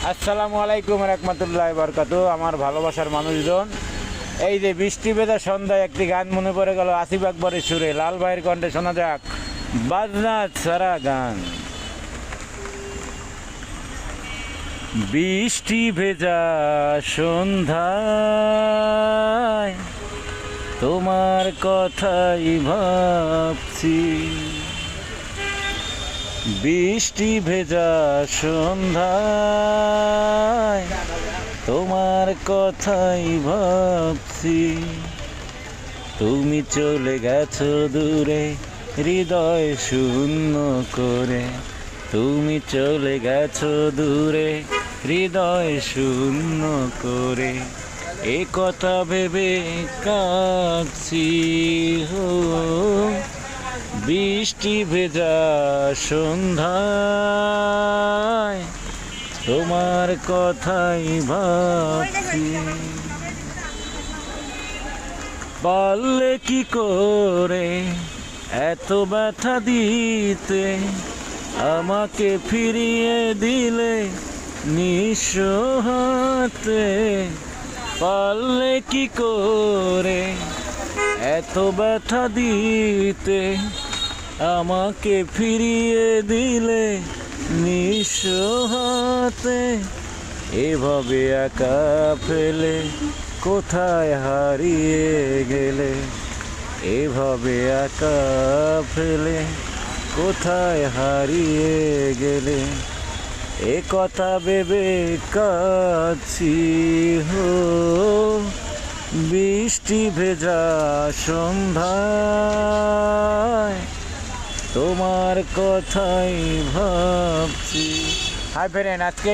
আসসালামু আলাইকুম রহমতুল্লাহ বরকাতু। আমার ভালোবাসার মানুষজন, এই যে বৃষ্টি ভেজা সন্ধ্যায় একটি গান মনে পড়ে গেল আসিফ আকবরের সুরে। লাল ভাইয়ের কণ্ঠে শোনা যাক বাজনা ছাড়া গান। বৃষ্টি ভেজা সন্ধ্যায় তোমার কথাই ভাবছি, বৃষ্টি ভেজা সন্ধ্যায় তোমার কথাই ভাবছি। তুমি চলে গেছো দূরে হৃদয় শূন্য করে, তুমি চলে গেছো দূরে হৃদয় শূন্য করে, এ কথা ভেবে কাঁদছি। হো বৃষ্টি ভেজা সন্ধ্যায় তোমার কথাই ভাবছি। পারলে কি করে এত ব্যথা দিতে, আমাকে ফিরিয়ে দিলে নিঃস্ব হাতে। পারলে কি করে এত ব্যথা দিতে, আমাকে ফিরিয়ে দিলে নিঃস্ব হাতে। এভাবে একা ফেলে কোথায় হারিয়ে গেলে, এভাবে একা ফেলে কোথায় হারিয়ে গেলে, এ কথা ভেবে কাঁদছি। হো বৃষ্টি ভেজা সন্ধ্যায় তোমার কথাই ভাবছি। হাই ফ্রেন্ড, আজকে